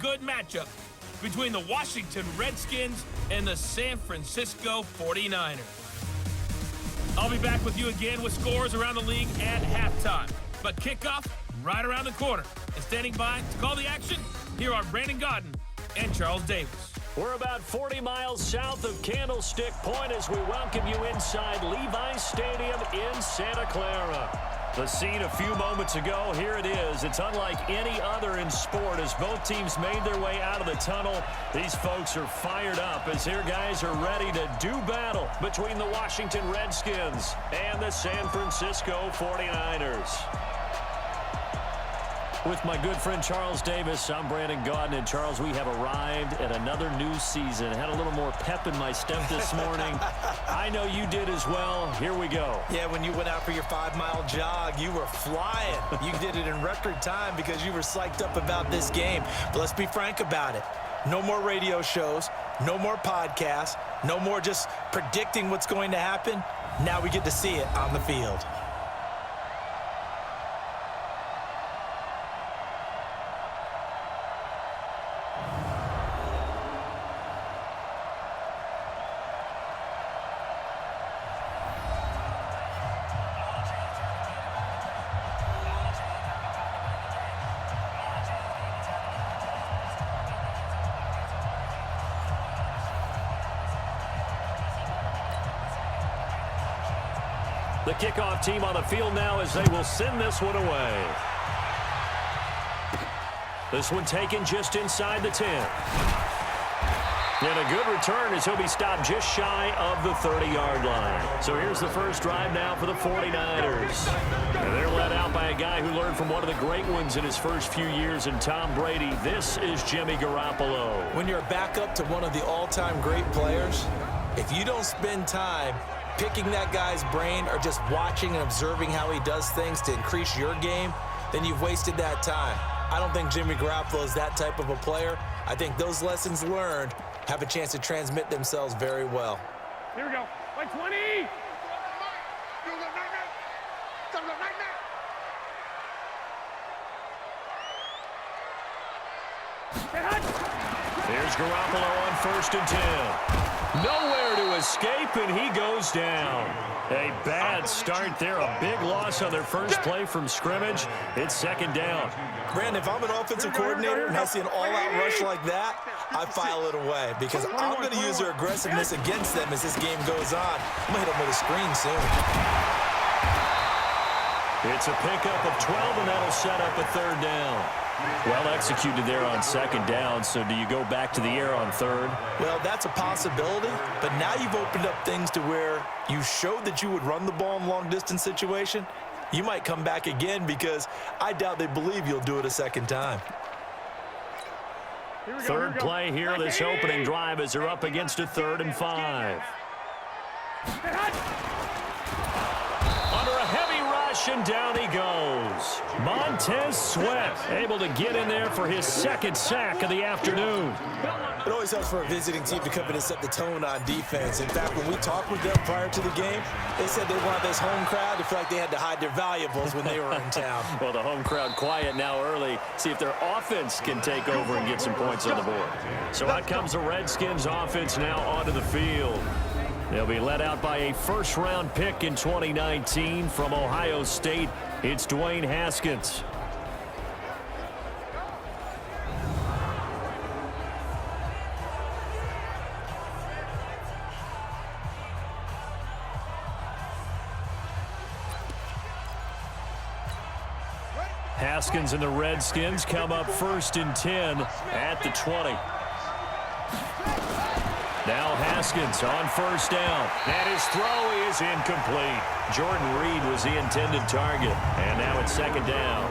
good matchup between the Washington Redskins and the San Francisco 49ers. I'll be back with you again with scores around the league at halftime. But kickoff right around the corner. And standing by to call the action, here are Brandon Gaudin and Charles Davis. We're about 40 miles south of Candlestick Point as we welcome you inside Levi's Stadium in Santa Clara. The scene a few moments ago, here it is. It's unlike any other in sport as both teams made their way out of the tunnel. These folks are fired up as their guys are ready to do battle between the Washington Redskins and the San Francisco 49ers. With my good friend Charles Davis, I'm Brandon Gaudin. And Charles, we have arrived at another new season. Had a little more pep in my step this morning. I know you did as well. Here we go. Yeah, when you went out for your 5-mile jog, you were flying. You did it in record time because you were psyched up about this game. But let's be frank about it. No more radio shows, no more podcasts, no more just predicting what's going to happen. Now we get to see it on the field. The kickoff team on the field now as they will send this one away. This one taken just inside the 10. And a good return as he'll be stopped just shy of the 30-yard line. So here's the first drive now for the 49ers. And they're led out by a guy who learned from one of the great ones in his first few years in Tom Brady. This is Jimmy Garoppolo. When you're a backup to one of the all-time great players, if you don't spend time picking that guy's brain or just watching and observing how he does things to increase your game, then you've wasted that time. I don't think Jimmy Garoppolo is that type of a player. I think those lessons learned have a chance to transmit themselves very well. Here we go. Like 20. Here's Garoppolo on 1st and 10. Nowhere to escape, and he goes down. A bad start there. A big loss on their first play from scrimmage. It's 2nd down. Brandon, if I'm an offensive coordinator and I see an all-out rush like that, I file it away because I'm going to use their aggressiveness against them as this game goes on. I'm going to hit them with a screen soon. It's a pickup of 12, and that'll set up a 3rd down. Well executed there on 2nd down, so do you go back to the air on 3rd? Well, that's a possibility, but now you've opened up things to where you showed that you would run the ball in long-distance situation. You might come back again because I doubt they believe you'll do it a 2nd time. Third play here, this opening drive as they're up against a 3rd and 5. Under a heavy rush, and down he goes. Montez Sweat able to get in there for his 2nd sack of the afternoon. It always helps for a visiting team to come in and set the tone on defense. In fact, when we talked with them prior to the game, they said they wanted this home crowd to feel like they had to hide their valuables when they were in town. Well, the home crowd quiet now early. See if their offense can take over and get some points on the board. So out comes the Redskins offense now onto the field. They'll be led out by a first-round pick in 2019 from Ohio State. It's Dwayne Haskins. Haskins and the Redskins come up 1st and 10 at the 20. Now Haskins on 1st down. And his throw is incomplete. Jordan Reed was the intended target. And now it's 2nd down.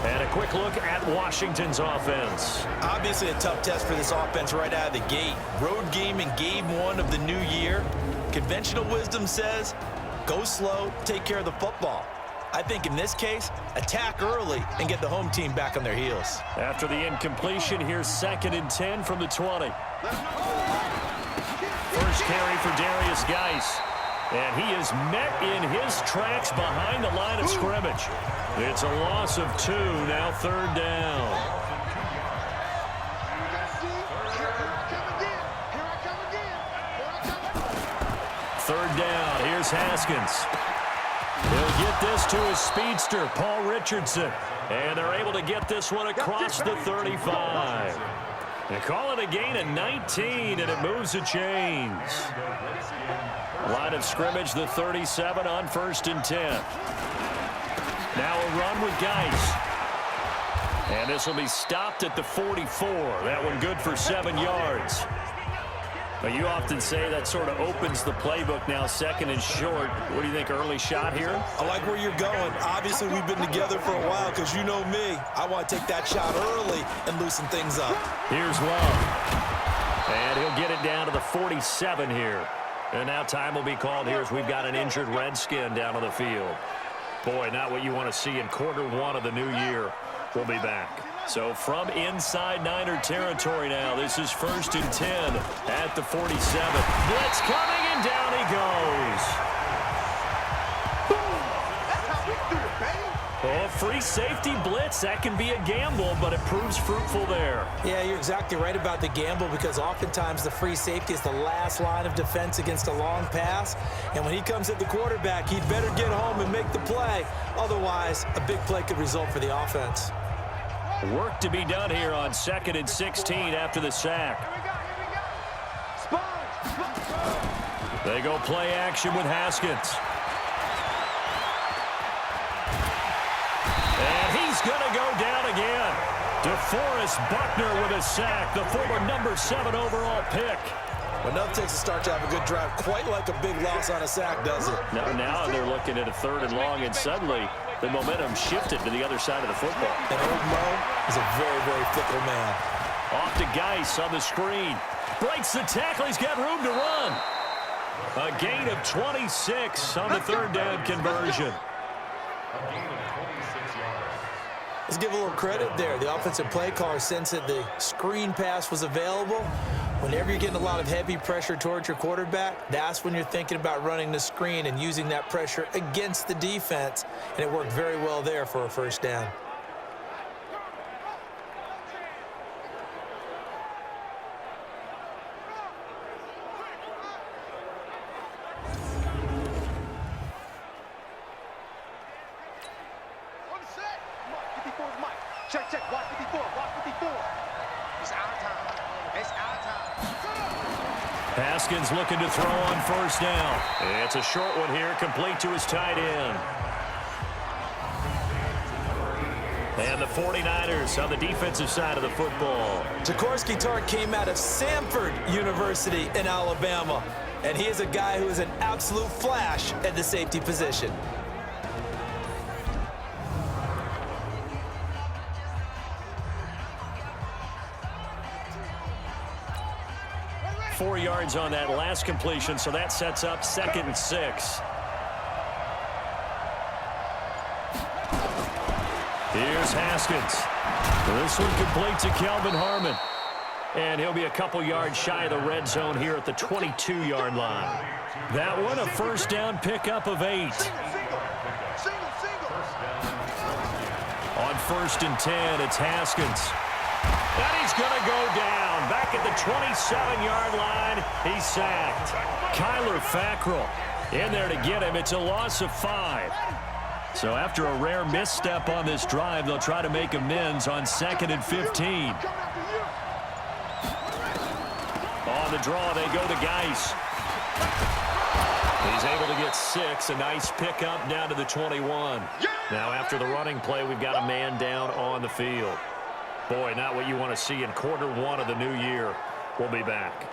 And a quick look at Washington's offense. Obviously a tough test for this offense right out of the gate. Road game in game 1 of the new year. Conventional wisdom says, go slow, take care of the football. I think in this case, attack early and get the home team back on their heels. After the incompletion, here's 2nd and 10 from the 20. First carry for Darius Geis. And he is met in his tracks behind the line of scrimmage. It's a loss of 2, now 3rd down. third down. Here's Haskins. He'll get this to his speedster, Paul Richardson. And they're able to get this one across the 35. They call it a gain of 19, and it moves the chains. Line of scrimmage, the 37 on 1st and 10. Now a run with Geis. And this will be stopped at the 44. That one good for 7 yards. But you often say that sort of opens the playbook now, 2nd and short. What do you think, early shot here? I like where you're going. Obviously, we've been together for a while because you know me. I want to take that shot early and loosen things up. Here's Love. And he'll get it down to the 47 here. And now time will be called here as we've got an injured Redskin down on the field. Boy, not what you want to see in Q1 of the new year. We'll be back. So from inside Niner territory now, this is 1st and 10 at the 47. Blitz coming, and down he goes. Oh, free safety blitz, that can be a gamble, but it proves fruitful there. Yeah, you're exactly right about the gamble because oftentimes the free safety is the last line of defense against a long pass. And when he comes at the quarterback, he'd better get home and make the play. Otherwise, a big play could result for the offense. Work to be done here on 2nd and 16 after the sack. They go play action with Haskins. And he's going to go down again. DeForest Buckner with a sack, the former number 7 overall pick. Well, nothing takes a start to have a good drive, quite like a big loss on a sack, does it? Now they're looking at a 3rd and long, and suddenly the momentum shifted to the other side of the football. And old Mo is a very, very fickle man. Off to Geis on the screen. Breaks the tackle. He's got room to run. A gain of 26 on the 3rd down conversion. Let's give a little credit there. The offensive play caller sensed that the screen pass was available. Whenever you're getting a lot of heavy pressure towards your quarterback, that's when you're thinking about running the screen and using that pressure against the defense. And it worked very well there for a 1st down. Check, watch 54, watch 54. It's our time. It's our time. Haskins looking to throw on 1st down. It's a short one here, complete to his tight end. And the 49ers on the defensive side of the football. Jaworski Tartt came out of Samford University in Alabama, and he is a guy who is an absolute flash at the safety position. 4 yards on that last completion, so that sets up 2nd and 6. Here's Haskins. This one complete to Kelvin Harmon. And he'll be a couple yards shy of the red zone here at the 22-yard line. That one a 1st down pickup of 8. On 1st and 10, it's Haskins. And he's going to go down. Back at the 27-yard line, he's sacked. Kyler Fackrell in there to get him. It's a loss of 5. So after a rare misstep on this drive, they'll try to make amends on 2nd and 15. On the draw, they go to Geis. He's able to get 6. A nice pickup down to the 21. Now after the running play, we've got a man down on the field. Boy, not what you want to see in Q1 of the new year. We'll be back.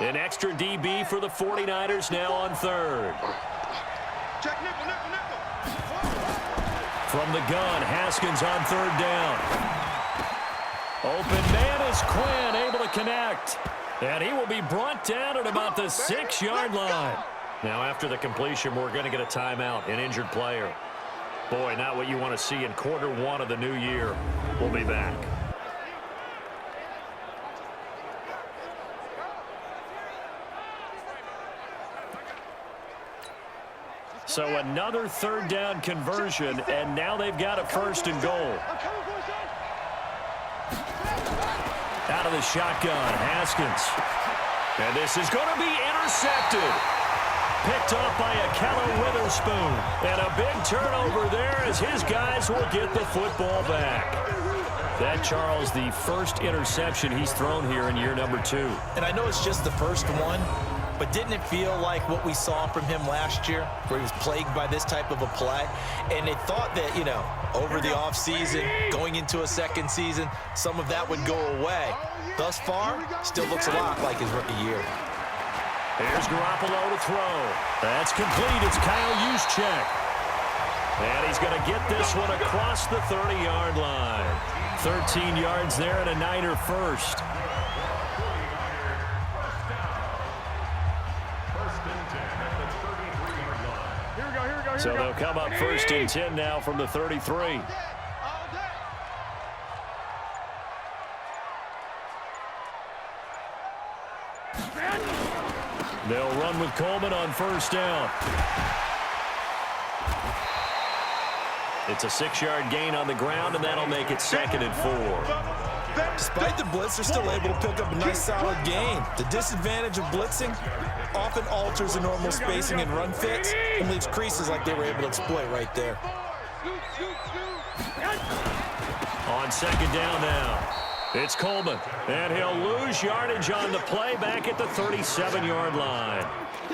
An extra DB for the 49ers now on 3rd. Check nickel, nickel, nickel. From the gun, Haskins on 3rd down. Open man is Quinn, able to connect. And he will be brought down at about the 6-yard line. Now after the completion, we're going to get a timeout, an injured player. Boy, not what you want to see in Q1 of the new year. We'll be back. So another third down conversion, and now they've got a first and goal. Out of the shotgun, Haskins. And this is going to be intercepted. Picked off by Akello Witherspoon. And a big turnover there as his guys will get the football back. That, Charles, the first interception he's thrown here in year number 2. And I know it's just the first one, but didn't it feel like what we saw from him last year, where he was plagued by this type of a play? And they thought that, you know, over the offseason, going into a second season, some of that would go away. Thus far, still looks a lot like his rookie year. Here's Garoppolo to throw. That's complete. It's Kyle Juszczyk. And he's going to get this one across the 30-yard line. 13 yards there and a Niner first. So they'll come up first and 10 now from the 33. They'll run with Coleman on first down. It's a 6-yard gain on the ground, and that'll make it 2nd and 4. Despite the blitz, they're still able to pick up a nice, solid gain. The disadvantage of blitzing often alters the normal spacing and run fits and leaves creases like they were able to exploit right there. On second down now, it's Coleman, and he'll lose yardage on the play back at the 37-yard line.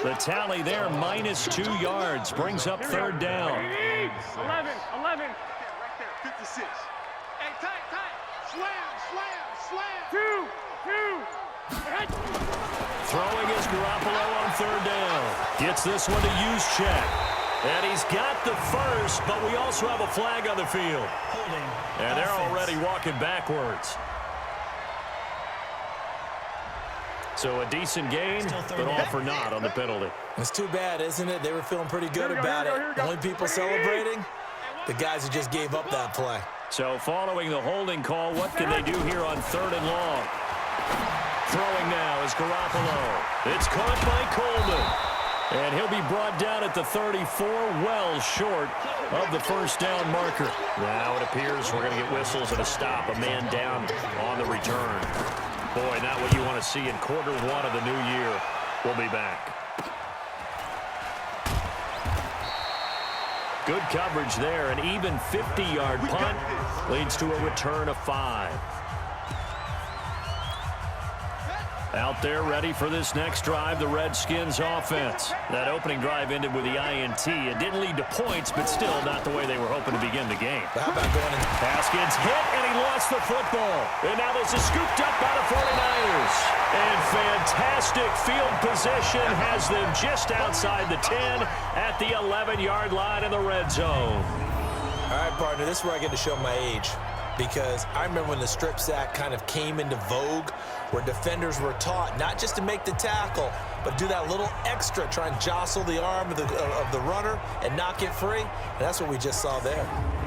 The tally there, minus 2 yards, brings up third down. 11. Right there, 56. Hey, tight. Slam. 2. Throwing is Garoppolo on third down. Gets this one to Juszczyk. And he's got the first, but we also have a flag on the field. And they're already walking backwards. So a decent gain, but all for naught on the penalty. It's too bad, isn't it? They were feeling pretty good about it. The only people celebrating, the guys who just gave up that play. So following the holding call, what can they do here on third and long? Throwing now is Garoppolo. It's caught by Coleman. And he'll be brought down at the 34, well short of the first down marker. Now it appears we're going to get whistles and a stop. A man down on the return. Boy, not what you want to see in quarter 1 of the new year. We'll be back. Good coverage there. An even 50-yard punt leads to a return of 5. Out there ready for this next drive, the Redskins offense. That opening drive ended with the INT. It didn't lead to points, but still not the way they were hoping to begin the game. How about going in? Haskins hit, and he lost the football. And now this is scooped up by the 49ers. And fantastic field position has them just outside the 10 at the 11-yard line in the red zone. All right, partner, this is where I get to show my age. Because I remember when the strip sack kind of came into vogue, where defenders were taught not just to make the tackle, but do that little extra, try and jostle the arm of the runner and knock it free. And that's what we just saw there.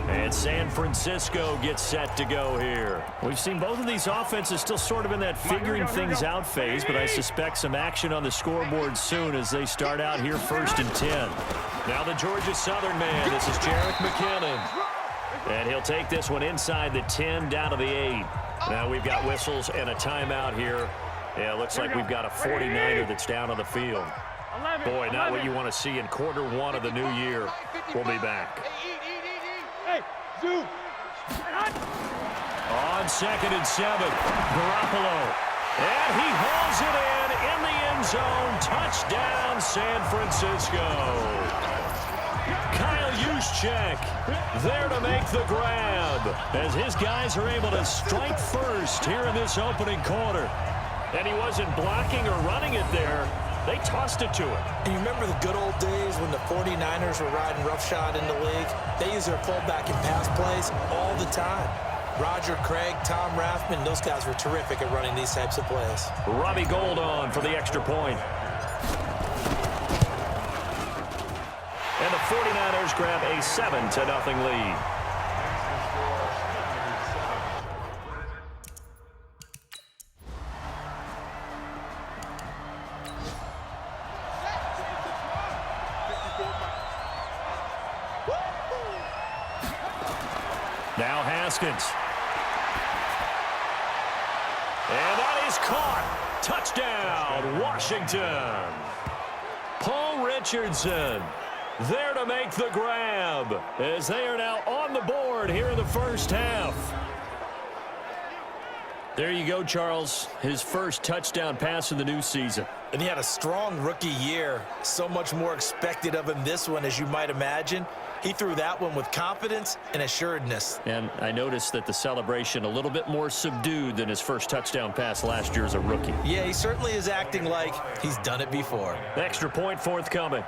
And San Francisco gets set to go here. We've seen both of these offenses still sort of in that figuring things out phase, but I suspect some action on the scoreboard soon as they start out here first and 10. Now the Georgia Southern man, this is Jerick McKinnon. And he'll take this one inside the 10 down to the 8. Now we've got whistles and a timeout here. Yeah, it looks like we've got a 49er that's down on the field. Boy, not what you want to see in quarter 1 of the new year. We'll be back. On second and 7, Garoppolo. And he hauls it in the end zone. Touchdown, San Francisco. Kyle Juszczyk there to make the grab as his guys are able to strike first here in this opening quarter. And he wasn't blocking or running it there. They tossed it to him. And you remember the good old days when the 49ers were riding roughshod in the league? They used their fullback in pass plays all the time. Roger Craig, Tom Rathman, those guys were terrific at running these types of plays. Robbie Gould on for the extra point. And the 49ers grab a 7-0 lead. Now Haskins. And that is caught. Touchdown, Washington. Paul Richardson there to make the grab as they are now on the board here in the first half. There you go, Charles. His first touchdown pass of the new season. And he had a strong rookie year. So much more expected of him this one, as you might imagine. He threw that one with confidence and assuredness. And I noticed that the celebration a little bit more subdued than his first touchdown pass last year as a rookie. Yeah, he certainly is acting like he's done it before. Extra point forthcoming.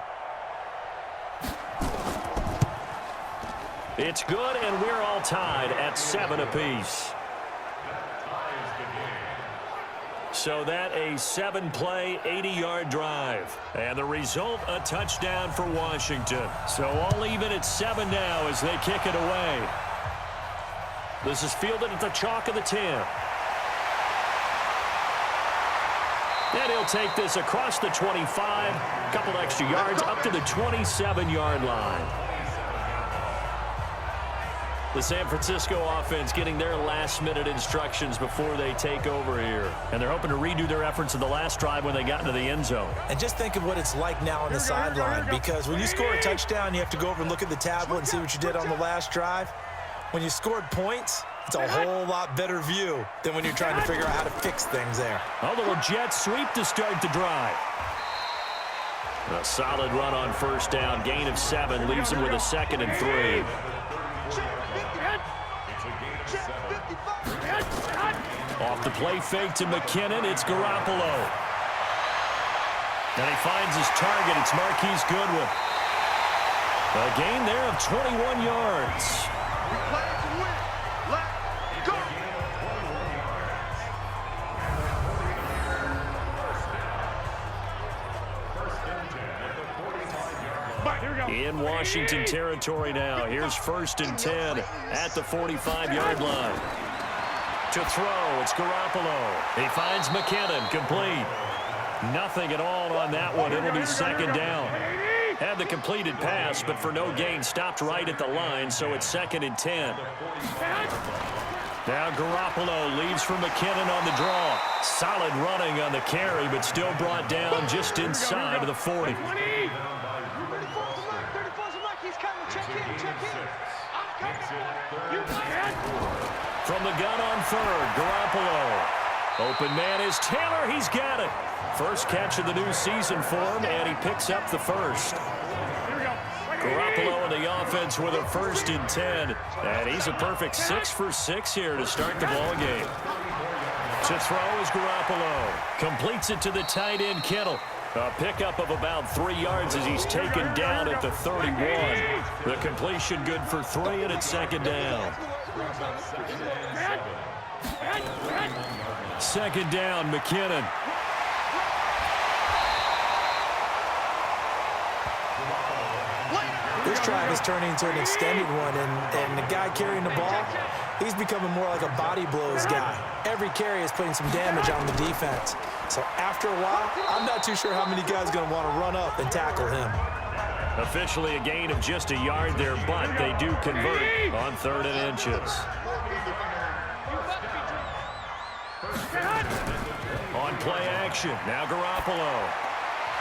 It's good, and we're all tied at 7 apiece. So that a 7-play, 80-yard drive. And the result, a touchdown for Washington. So all even at 7 now as they kick it away. This is fielded at the chalk of the 10. And he'll take this across the 25. A couple extra yards up to the 27-yard line. The San Francisco offense getting their last-minute instructions before they take over here. And they're hoping to redo their efforts in the last drive when they got into the end zone. And just think of what it's like now on the sideline, because when you score a touchdown, you have to go over and look at the tablet and see what you did on the last drive. When you scored points, it's a whole lot better view than when you're trying to figure out how to fix things there. A little jet sweep to start the drive. A solid run on first down. Gain of 7 leaves him with a 2nd and 3. Off the play fake to McKinnon. It's Garoppolo. And he finds his target. It's Marquise Goodwin. A gain there of 21 yards. In Washington territory now. Here's 1st and 10 at the 45-yard line. To throw, it's Garoppolo. He finds McKinnon, complete. Nothing at all on that one. It'll be 2nd down. Had the completed pass, but for no gain, stopped right at the line, so it's 2nd and 10. Now Garoppolo leaves for McKinnon on the draw. Solid running on the carry, but still brought down just inside of the 40. From the gun on 3rd, Garoppolo. Open man is Taylor. He's got it. First catch of the new season for him, and he picks up the 1st. Garoppolo in the offense with a 1st and 10. And he's a perfect 6 for 6 here to start the ball game. To throw is Garoppolo. Completes it to the tight end, Kittle. A pickup of about 3 yards as he's taken down at the 31. The completion good for 3, and it's 2nd down. 2nd down, McKinnon. This drive is turning into an extended one, and the guy carrying the ball, he's becoming more like a body blows guy. Every carry is putting some damage on the defense. So after a while, I'm not too sure how many guys are going to want to run up and tackle him. Officially a gain of just a yard there, but they do convert on 3rd and inches. On play action, now Garoppolo.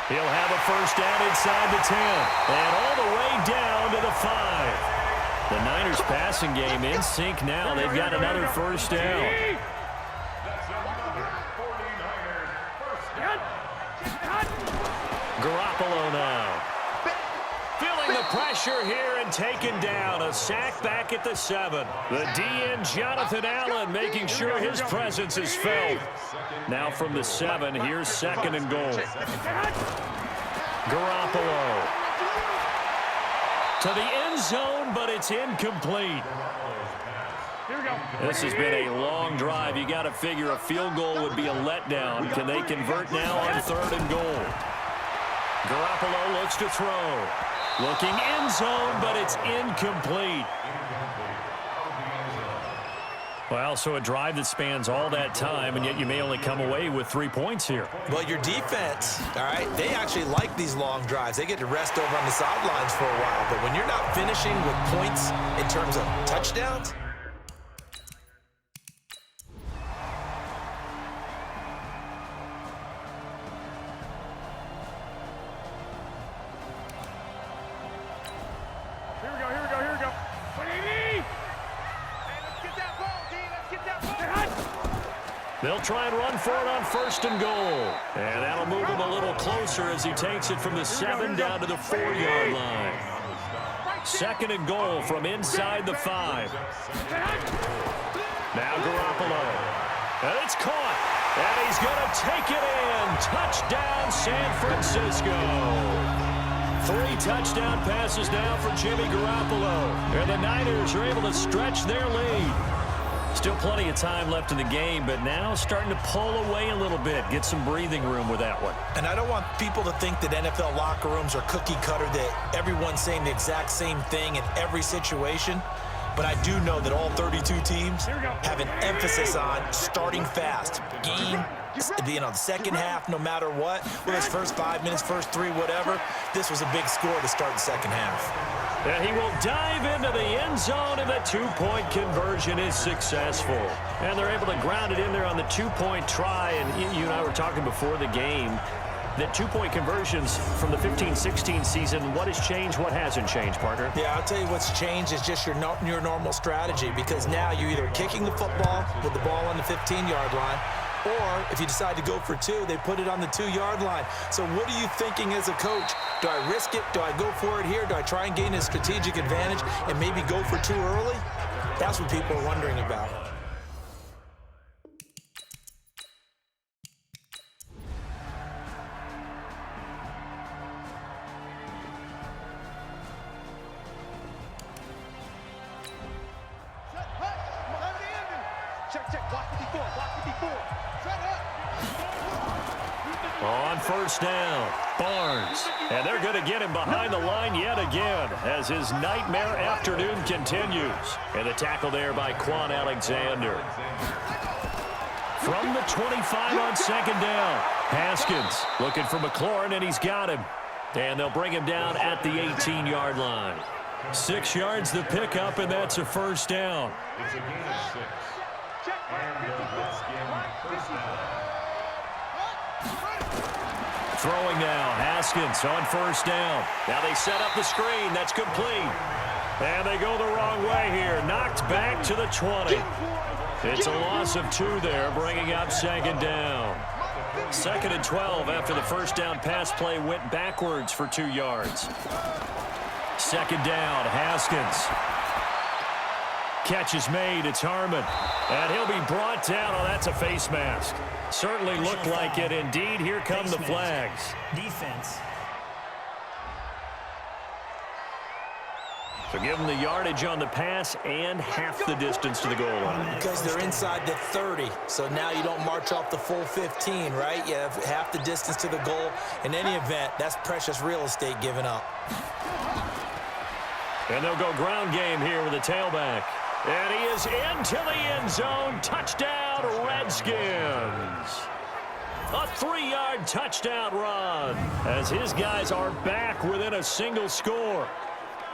He'll have a 1st down inside the 10, and all the way down to the 5. The Niners passing game in sync now. They've got another 1st down. Garoppolo now. Feeling the pressure here and taken down. A sack back at the 7. The DN, Jonathan Allen, making sure his presence is felt. Now from the 7, here's 2nd and goal. Garoppolo. To the end zone, but it's incomplete. This has been a long drive. You got to figure a field goal would be a letdown. Can they convert now on 3rd and goal? Garoppolo looks to throw. Looking end zone, but it's incomplete. Well, so a drive that spans all that time, and yet you may only come away with 3 points here. Well, your defense, all right, they actually like these long drives. They get to rest over on the sidelines for a while. But when you're not finishing with points in terms of touchdowns, They'll try and run for it on 1st and goal. And that'll move him a little closer as he takes it from the 7 down to the 4-yard line. 2nd and goal from inside the 5. Now Garoppolo. And it's caught. And he's going to take it in. Touchdown, San Francisco. 3 touchdown passes now for Jimmy Garoppolo. And the Niners are able to stretch their lead. Still plenty of time left in the game, but now starting to pull away a little bit. Get some breathing room with that one. And I don't want people to think that NFL locker rooms are cookie cutter, that everyone's saying the exact same thing in every situation. But I do know that all 32 teams have an emphasis on starting fast. Game, the second half, no matter what, whether it's first 5 minutes, first 3, whatever, this was a big score to start the second half. And he will dive into the end zone, and the 2-point conversion is successful. And they're able to ground it in there on the 2-point try. And you and I were talking before the game that 2-point conversions from the 15-16 season, what has changed, what hasn't changed, partner? Yeah, I'll tell you what's changed is just your normal strategy, because now you're either kicking the football with the ball on the 15-yard line, or if you decide to go for 2, they put it on the 2-yard line. So what are you thinking as a coach? Do I risk it? Do I go for it here? Do I try and gain a strategic advantage and maybe go for 2 early? That's what people are wondering about. On 1st down, Barnes. And they're going to get him behind the line yet again as his nightmare afternoon continues. And the tackle there by Quan Alexander. From the 25 on 2nd down, Haskins looking for McLaurin, and he's got him. And they'll bring him down at the 18-yard line. 6 yards the pickup, and that's a 1st down. It's a gain of 6. And the Redskins first down. Throwing now, Haskins on 1st down. Now they set up the screen. That's complete. And they go the wrong way here. Knocked back to the 20. It's a loss of 2 there, bringing up 2nd down. 2nd and 12 after the 1st down pass play went backwards for 2 yards. 2nd down, Haskins. Catch is made. It's Harmon. And he'll be brought down. Oh, that's a face mask. Certainly looked like it. Indeed, here come the flags. Defense. So give them the yardage on the pass and half the distance to the goal line. Because they're inside the 30, so now you don't march off the full 15, right? You have half the distance to the goal. In any event, that's precious real estate given up. And they'll go ground game here with a tailback. And he is into the end zone. Touchdown, Redskins. A 3-yard touchdown run as his guys are back within a single score.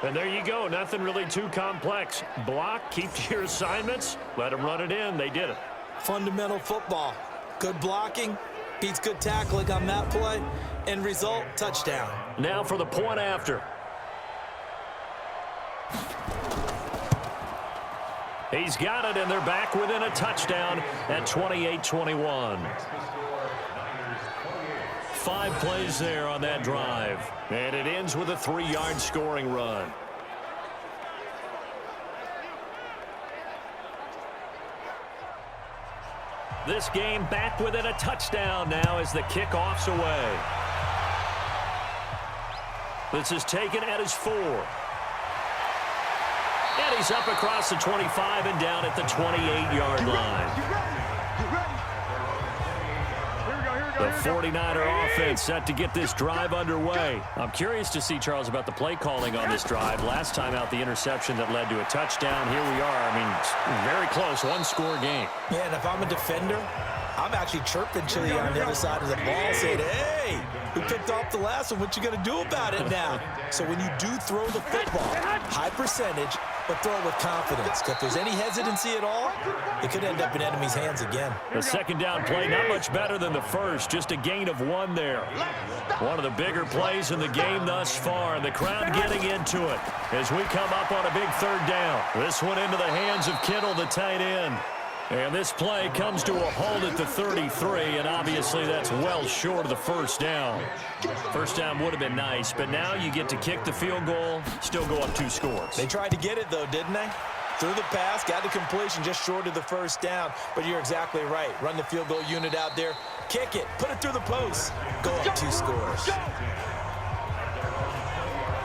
And there you go. Nothing really too complex. Block, keep to your assignments, let them run it in. They did it. Fundamental football. Good blocking beats good tackling on that play. End result, touchdown. Now for the point after. He's got it, and they're back within a touchdown at 28-21. 5 plays there on that drive. And it ends with a 3-yard scoring run. This game back within a touchdown now as the kickoff's away. This is taken at his 4. And he's up across the 25 and down at the 28-yard line. The 49er offense set to get this drive underway. I'm curious to see, Charles, about the play calling on this drive. Last time out, the interception that led to a touchdown. Here we are. I mean, very close, 1-score game. Yeah, and if I'm a defender, I'm actually chirping Chili on the other side of the ball, saying, hey, we picked off the last one. What you going to do about it now? So when you do throw the football, high percentage, but throw it with confidence. If there's any hesitancy at all, it could end up in enemy's hands again. The 2nd down play, not much better than the first. Just a gain of 1 there. One of the bigger plays in the game thus far, and the crowd getting into it as we come up on a big 3rd down. This one into the hands of Kittle, the tight end. And this play comes to a halt at the 33, and obviously that's well short of the first down. First down would have been nice, but now you get to kick the field goal, still go up 2 scores. They tried to get it, though, didn't they? Through the pass, got the completion just short of the first down. But you're exactly right. Run the field goal unit out there. Kick it. Put it through the post. Go up 2 scores.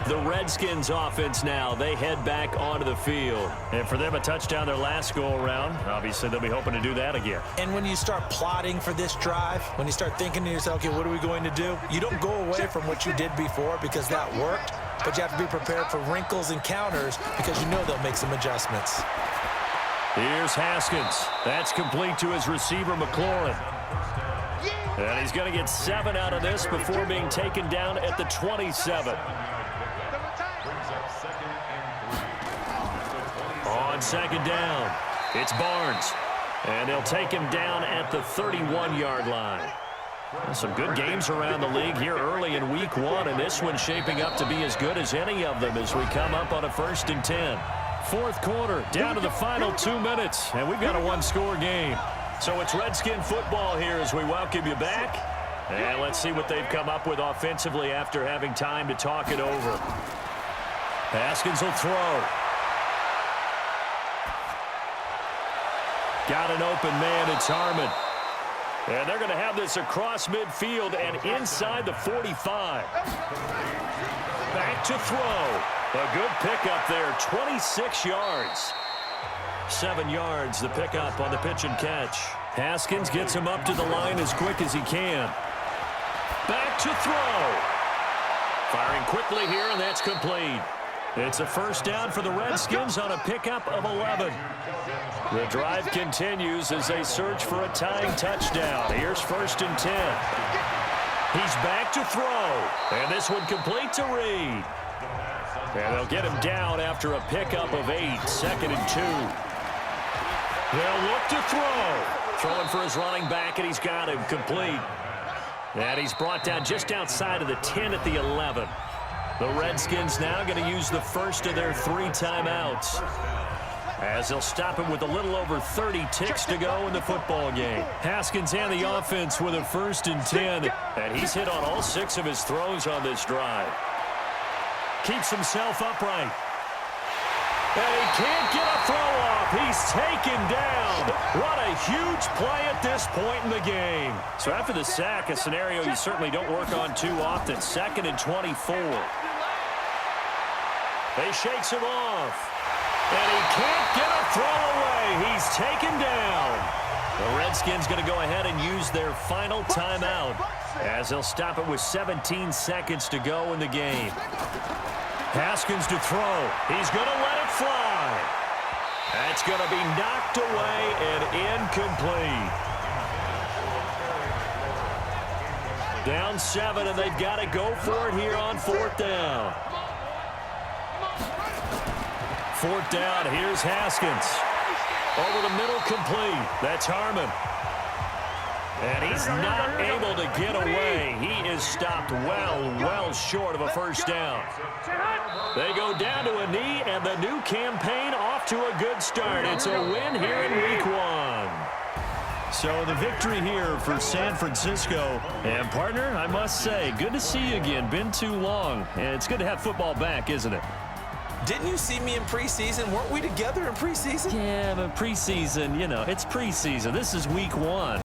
The Redskins offense now, they head back onto the field. And for them, a touchdown their last go-around. Obviously, they'll be hoping to do that again. And when you start plotting for this drive, when you start thinking to yourself, okay, what are we going to do? You don't go away from what you did before because that worked. But you have to be prepared for wrinkles and counters because you know they'll make some adjustments. Here's Haskins. That's complete to his receiver, McLaurin. And he's going to get 7 out of this before being taken down at the 27. On second down, it's Barnes. And they'll take him down at the 31-yard line. Some good games around the league here early in week 1, and this one's shaping up to be as good as any of them as we come up on a 1st and 10. Fourth quarter, down to the final 2 minutes, and we've got a 1-score game. So it's Redskin football here as we welcome you back. And let's see what they've come up with offensively after having time to talk it over. Haskins will throw. Got an open man, it's Harmon. And they're going to have this across midfield and inside the 45. Back to throw. A good pickup there, 26 yards. 7 yards, the pickup on the pitch and catch. Haskins gets him up to the line as quick as he can. Back to throw. Firing quickly here, and that's complete. It's a first down for the Redskins on a pickup of 11. The drive continues as they search for a tying touchdown. Here's 1st and 10. He's back to throw. And this one complete to Reed. And they'll get him down after a pickup of 8. 2nd and 2. They'll look to throw. Throwing for his running back, and he's got him complete. And he's brought down just outside of the 10 at the 11. The Redskins now going to use the first of their 3 timeouts, as they'll stop him with a little over 30 ticks to go in the football game. Haskins and the offense with a 1st and 10, and he's hit on all 6 of his throws on this drive. Keeps himself upright. And he can't get a throw off. He's taken down. What a huge play at this point in the game. So after the sack, a scenario you certainly don't work on too often. 2nd and 24. He shakes him off. And he can't get a throw away. He's taken down. The Redskins going to go ahead and use their final timeout, as they'll stop it with 17 seconds to go in the game. Haskins to throw. He's going to let it fly. That's going to be knocked away and incomplete. Down 7, and they've got to go for it here on 4th down. 4th down, here's Haskins. Over the middle, complete. That's Harmon. And he's not able to get away. He is stopped well short of a first down. They go down to a knee, and the new campaign off to a good start. It's a win here in week 1. So the victory here for San Francisco. And partner, I must say, good to see you again. Been too long. And it's good to have football back, isn't it? Didn't you see me in preseason? Weren't we together in preseason? Yeah, but preseason, you know, it's preseason. This is week 1.